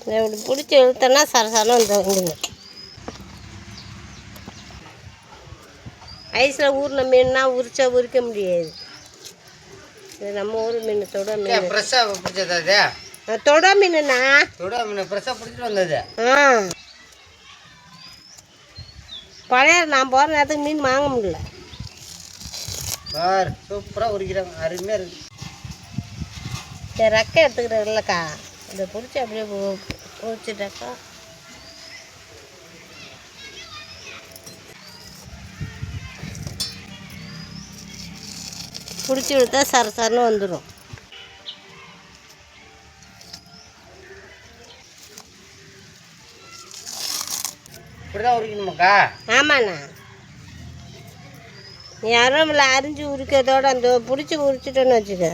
இப்படி பிடிச்சி இழுத்தோன்னா சரசரம் வந்துங்க. ஐஸில் ஊறின மீன்னா உரிச்சா உரிக்க முடியாது. இது நம்ம ஊர் மீன் தொட மீன். ஃப்ரெஷ்ஷாக பிடிச்சதா? தொட மீனுண்ணா. தொட மீன் ஃப்ரெஷ்ஷாக பிடிச்சிட்டு வந்தது. பழைய நான் போகிற நேரத்துக்கு மீன் வாங்க முடியல. பார் சூப்பராக உரிக்கிறாங்க, அருமையாக இருக்குது. சரி ரெக்கை எடுத்துக்கிறேன் இல்லைக்கா, இதை பிடிச்சி அப்படியே பிடிச்சிட்டாக்கா பிடிச்சி விடுத்தா சரசரன்னு வந்துடும். இப்படிதான் உரிக்கணுமாக்கா? ஆமாண்ணா, நீ யாரும் இல்லை அரிஞ்சு உரிக்கிறதோட அந்த பிடிச்சி உரிச்சிட்டோன்னு வச்சுக்க.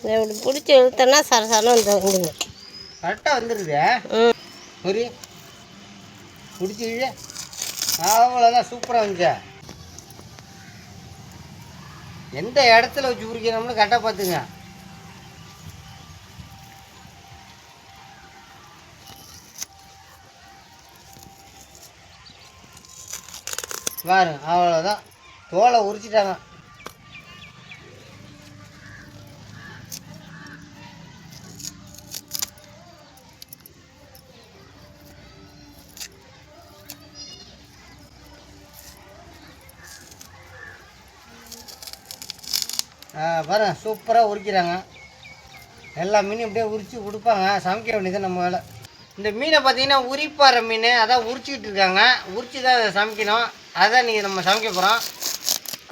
இப்படி பிடிச்சி இழுத்தோன்னா சரசரன்னு வந்துடுங்க. கரெக்டாக வந்துடுது. ஒரு பிடிச்சி இழு, அவ்வளோதான், சூப்பராக வந்துச்சா. எந்த இடத்துல வச்சு உரிக்கணும்னு கரெக்டாக பார்த்துங்க. பாருங்க, அவ்வளோதான், தோலை உரிச்சிட்டாங்க. பாருங்க, சூப்பராக உரிக்கிறாங்க. எல்லா மீனும் இப்படியே உரித்து கொடுப்பாங்க. சமைக்க வேண்டியது நம்ம வேலை. இந்த மீனை பார்த்தீங்கன்னா உரிப்பாற மீன், அதான் உரிச்சிக்கிட்டு இருக்காங்க. உரிச்சு தான் அதை சமைக்கணும். அதான் நீங்கள் நம்ம சமைக்க போகிறோம்.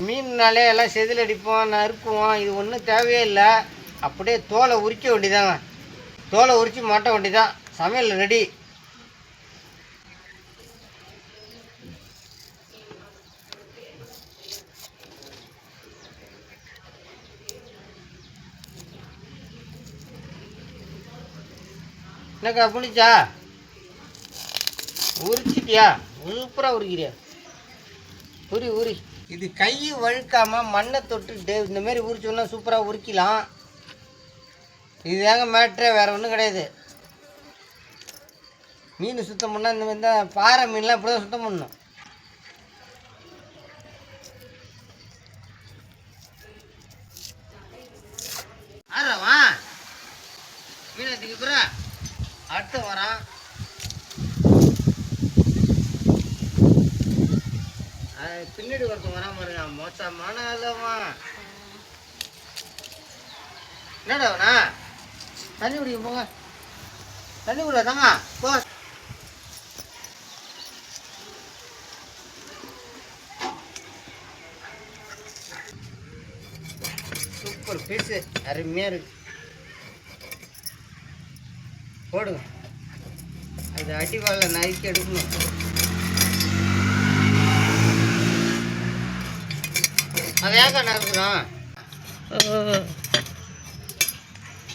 மீன்னாலே எல்லாம் செதில் அடிப்போம், நறுக்குவோம். இது ஒன்றும் தேவையே இல்லை. அப்படியே தோலை உரிக்க வேண்டியதாங்க. தோலை உரித்து மாட்ட வேண்டியதான். சமையல் ரெடி. என்னக்கா புளிச்சா? உரிச்சிட்டியா? சூப்பராக உரிக்கிறியா? உரி. இது கை வழுக்காமல் மண்ணை தொட்டுக்கிட்டு இந்தமாரி உரிச்சோன்னா சூப்பராக உரிக்கலாம். இதுதாங்க மேட்ரே, வேறு ஒன்றும் கிடையாது. மீன் சுத்தம் பண்ணால் இந்த மாதிரி தான். பாறை மீன்லாம் இப்படி தான் சுத்தம் பண்ணணும். ஆறவா மீன் எடுத்துக்கு போகிறா. அடுத்து வரான். பின்னாடி ஒருத்தன் வரான் பாருங்க, மோசமான அளவா. என்னடாண்ணா தண்ணி குடிக்க போங்க. தண்ணி குடிக்காதாங்க போ. சூப்பர் பீஸு, அருமையாக இருக்கு. போடுங்க. அது அடிவாழ நறுக்கி எடுக்கணும். அதை ஏக்கா நறுக்கிறோம்.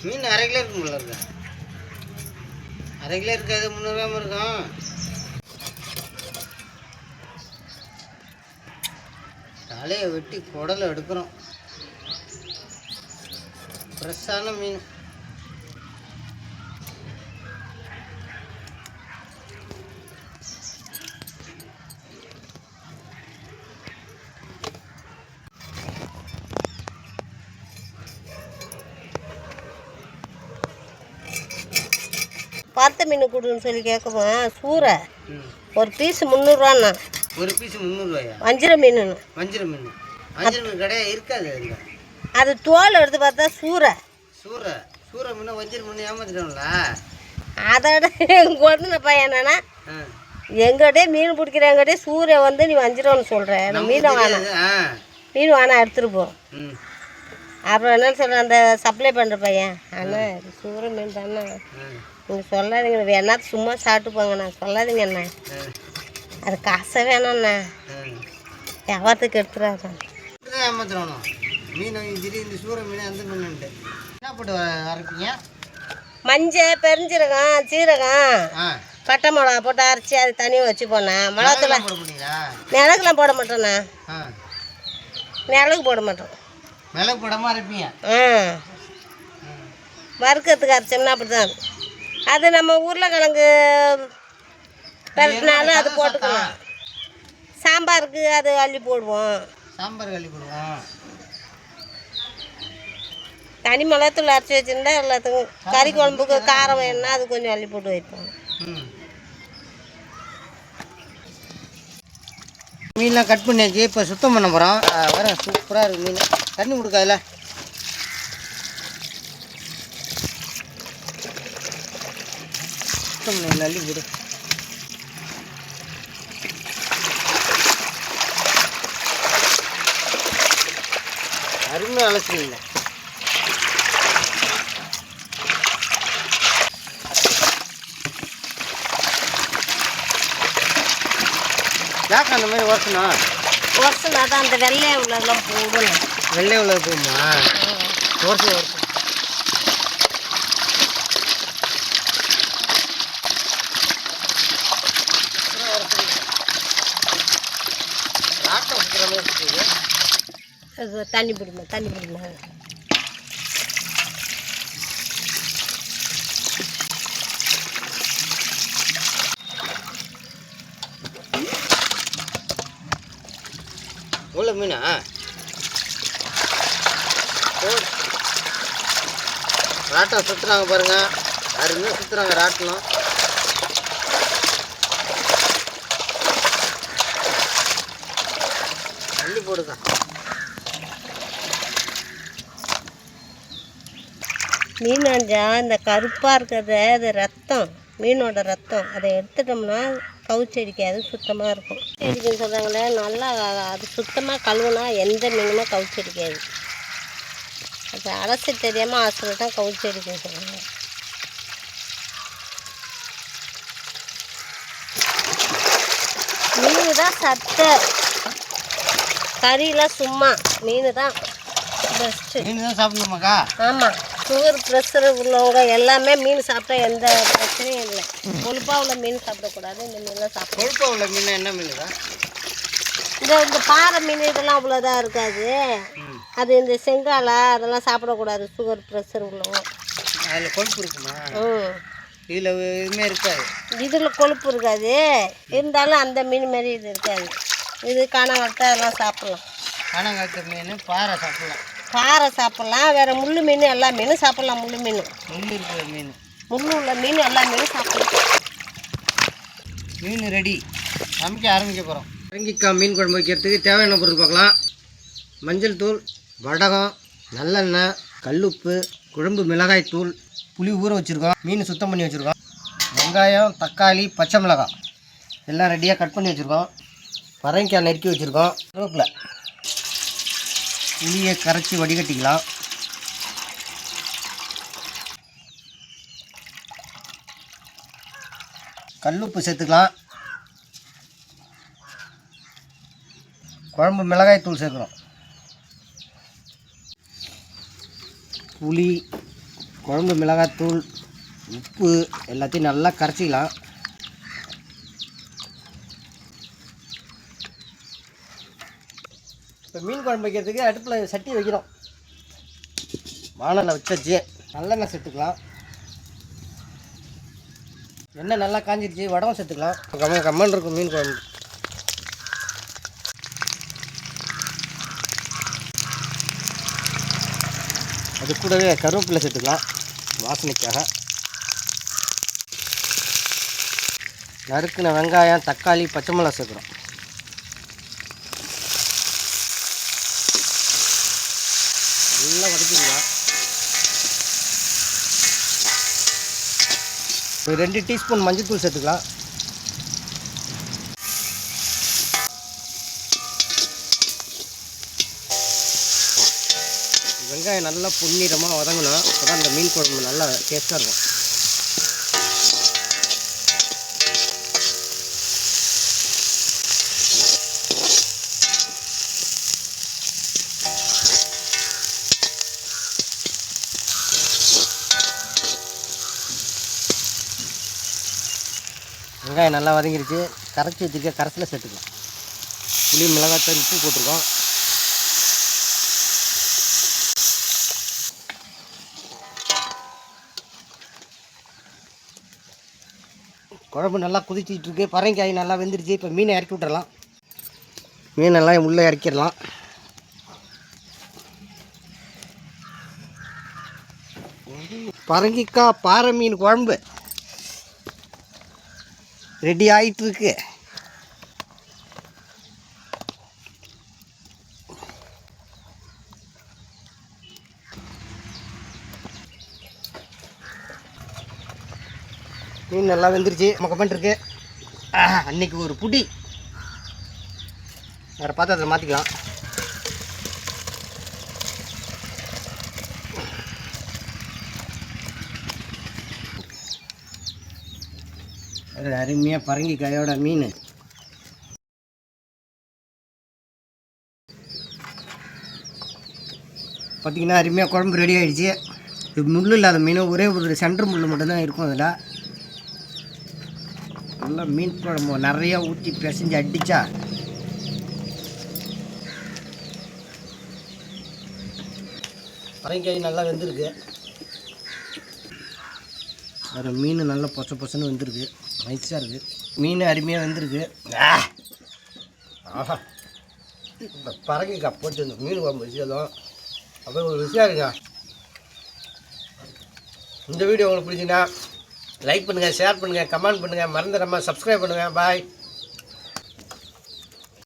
மீன் அரை கிலோ இருக்குங்களா? இருக்கு அரை கிலோ இருக்காது, 300 கிராம் இருக்கும். தலையை வெட்டி குடலை எடுக்கிறோம். ஃப்ரெஷ்ஷான மீன். பார்த்த மீன் கொடுன்னு சொல்லி கேட்குமா? சூறை ஒரு பீஸ் 300ரூவாண்ணா. ஒரு பீஸ் 300ரூவாயா? வஞ்சிர மீன். வஞ்சிர மீன் கிடையாது, இருக்காது. அது தோல் எடுத்து பார்த்தா சூறை மீன் வஞ்சிர மீன் ஏமாத்திட்டோம்ல. அதோட கொண்டு பையன் என்னன்னா, எங்கிட்டே மீன் பிடிக்கிறவங்கிட்டே சூறை வந்து நீ வஞ்சிரம்னு சொல்கிற. மீனை வேணாம், மீன் வேணாம், எடுத்துகிட்டு போ. அப்புறம் என்ன சொல்கிறேன் அந்த சப்ளை பண்ணுற பையன், அண்ணா இது சூறை மீன் தானே, நீங்கள் சொல்லாதீங்க, வேணா சும்மா சாப்பிட்டு போங்கண்ணா, சொல்லாதீங்க அண்ணா, அது காசை வேணாண்ணா, வியாபாரத்துக்கு எடுத்துடாதான். ஏமாத்துறோம் மீன் திடீர்னு சூறை மீன் அந்த மீன் என்ன போட்டு அரைப்பீங்க? மஞ்சள், பெருஞ்சீரகம், சீரகம், பட்டை மிளகா போட்டு அரைச்சி அது தனியாக வச்சு போனேன். மிளகாத்தூள் மிளகுலாம் போட மாட்டேண்ணா. மிளகு போட மாட்டோம். மிளகு போடாமல் அரைப்பீங்க? வறுக்கிறதுக்கு அரைச்சோம்னா அப்படி தான். அது நம்ம உருளைக்கிழங்கு பெரட்டினாலும் அது போட்டுக்கலாம். சாம்பாருக்கு அது அள்ளி போடுவோம். சாம்பாருக்கு அள்ளி போடுவோம். தனி மிளகாத்தூள் அரைச்சி வச்சுருந்தா எல்லாத்துக்கும் கறி குழம்புக்கு காரம் வேணுன்னா அது கொஞ்சம் அள்ளி போட்டு வைப்போம். மீன்லாம் கட் பண்ணியாச்சு. இப்போ சுத்தம் பண்ண போகிறோம். வர சூப்பராக இருக்குது மீன். தண்ணி கொடுக்காதுல. சுத்தம் பண்ணி அள்ளி போடு. அருமையாக அலசிங்க. யாக்கா அந்த மாதிரி உரசணும்? உரசனா தான் அந்த வெள்ளை உள்ளதெல்லாம் போடணும். வெள்ளை உள்ளது போகுமா? உரசு உரசு. ராட்டம் சுற்றுற மாதிரி சுற்றுது. அது தண்ணி பிடிமா தண்ணி பிடிமா. எவ்வளோ மீனா? ராட்டம் சுற்றுறாங்க பாருங்க. அருமையாக சுற்றுறாங்க ராட்டணும். அள்ளி போடுங்க. மீன் ஆஞ்சா இந்த கருப்பாக இருக்கிறத அது ரத்தம், மீனோட ரத்தம். அதை எடுத்துட்டோம்னா கவுச்சடிக்காது, சுத்தமாக இருக்கும். கவுச்சடிக்குன்னு சொல்கிறாங்களே, நல்லா அது சுத்தமாக கழுவுனா எந்த மீனுமே கவுச்சடிக்காது. அது அலசி தெரியாமல் ஆசிரியர் தான் கவுச்சடிக்குன்னு சொல்கிறாங்க. மீன் தான் சத்தை, கறியெலாம் சும்மா. மீன் தான் பெஸ்ட்டு. மீன் தான் சாப்பிடணுமாக்கா? ஆமாம், சுகர் ப்ரெஷர் உள்ளவங்க எல்லாமே மீன் சாப்பிட்டா எந்த பிரச்சனையும் இல்லை. கொழுப்பாக உள்ள மீன் சாப்பிடக்கூடாது. இந்த மீன்லாம் சாப்பிடும். கொழுப்பாக உள்ள மீன் என்ன மீன் தான்? இந்த பாறை மீன் இதெல்லாம் அவ்வளோதான் இருக்காது. அது இந்த செங்காலா அதெல்லாம் சாப்பிடக்கூடாது, சுகர் ப்ரெஷர் உள்ளவங்க. அதில் கொழுப்பு இருக்குமா? இதில் எதுவுமே இருக்காது. இதில் கொழுப்பு இருக்காது, இருந்தாலும் அந்த மீன் மாரி இது இருக்காது. இது காணாங்கத்தை அதெல்லாம் சாப்பிட்லாம். காணாங்கத்தை மீன் பாறை சாப்பிட்லாம். பாறை சாப்பிட்லாம். வேறு முள் மீன் எல்லா மீனும் சாப்பிட்லாம். முள் மீன், முள் இருக்கிற மீன், முள் உள்ள மீன் எல்லா மீனும் சாப்பிட்லாம். மீன் ரெடி. சமைக்க ஆரம்பிக்க போகிறோம். பரங்கிக்காய் மீன் குழம்பு வைக்கிறதுக்கு தேவையான பொருள் பார்க்கலாம். மஞ்சள் தூள், வடகம், நல்லெண்ணெய், கல்லுப்பு, குழம்பு மிளகாய் தூள், புளி ஊற வச்சுருக்கோம், மீன் சுத்தம் பண்ணி வச்சுருக்கோம், வெங்காயம், தக்காளி, பச்சை மிளகாய் எல்லாம் ரெடியாக கட் பண்ணி வச்சுருக்கோம், பரங்கிக்காய் நறுக்கி வச்சுருக்கோம், கருவேப்பிலை, புளியை கரைச்சி வடிகட்டிக்கலாம், கல்லுப்பு சேர்த்துக்கலாம், குழம்பு மிளகாய் தூள் சேர்க்குறோம், புளி, குழம்பு மிளகாய் தூள், உப்பு எல்லாத்தையும் நல்லா கரைச்சிக்கலாம். இப்போ மீன் குழம்பு வைக்கிறதுக்கு அடுப்பில் சட்டி வைக்கிறோம். வானலில் வச்சாச்சு. நல்லெண்ணெய் சேர்த்துக்கலாம். எண்ணெய் நல்லா காஞ்சிடுச்சு. வடகம் சேர்த்துக்கலாம். கம்மன் இருக்கும் மீன் குழம்பு. அது கூடவே கருவேப்பிலை சேர்த்துக்கலாம் வாசனைக்காக. நறுக்கின வெங்காயம், தக்காளி, பச்சை மிளகாய் சேர்க்குறோம். நல்லா வதக்கிக்கலாம். ஒரு 2 டீஸ்பூன் மஞ்சள் தூள் சேர்த்துக்கலாம். வெங்காயம் நல்லா பொன்னிறமாக வதங்கணும். அப்போ தான் அந்த மீன் குழம்பு நல்லா டேஸ்ட்டாக இருக்கும். வெங்காயம் நல்லா வதங்கிருச்சு. கரைச்சி வச்சுருக்க கரைசலை சேர்த்துக்கலாம். புளி, மிளகாய் தூள், உப்பு போட்டிருக்கோம். குழம்பு நல்லா குதிச்சிட்டு இருக்கு. பரங்கிக்காய் நல்லா வெந்துருச்சு. இப்போ மீனை இறக்கி விட்டுறலாம். மீனெல்லாம் உள்ளே இறக்கிடலாம். பரங்கிக்காய் பாறை மீன் குழம்பு ரெடி ஆகிட்டுருக்கு. மீன் நல்லா வெந்துருச்சு. நம்ம கமெண்ட்ருக்கு அன்னைக்கு ஒரு புடி வேறு பாத்திரத்தில் மாற்றிக்கலாம். அருமையாக பரங்கிக்காயோட மீன் பார்த்திங்கன்னா அருமையாக குழம்பு ரெடி ஆகிடுச்சு. இது முள் இல்லாத மீன், ஒரே ஒரு சென்டர் முள் மட்டும்தான் இருக்கும். அதில் நல்லா மீன் குழம்பு நிறையா ஊற்றி பிசைஞ்சு அடித்தா பரங்கிக்காய் நல்லா வெந்திருக்கு. வேறு மீன் நல்லா பொசன்னு வெந்திருக்கு. நைஸாக இருக்குது. மீன் அருமையாக வெந்திருக்கு. ஆஹா, இந்த பரங்கிக்காய் போட்டு இந்த மீன் குழம்பு வச்சதும் அப்படியே ஒரு விஷயம் இருக்குங்க. இந்த வீடியோ உங்களுக்கு பிடிச்சிங்கன்னா லைக் பண்ணுங்கள், ஷேர் பண்ணுங்கள், கமெண்ட் பண்ணுங்கள், மறந்துடாமல் சப்ஸ்கிரைப் பண்ணுங்கள். பாய்.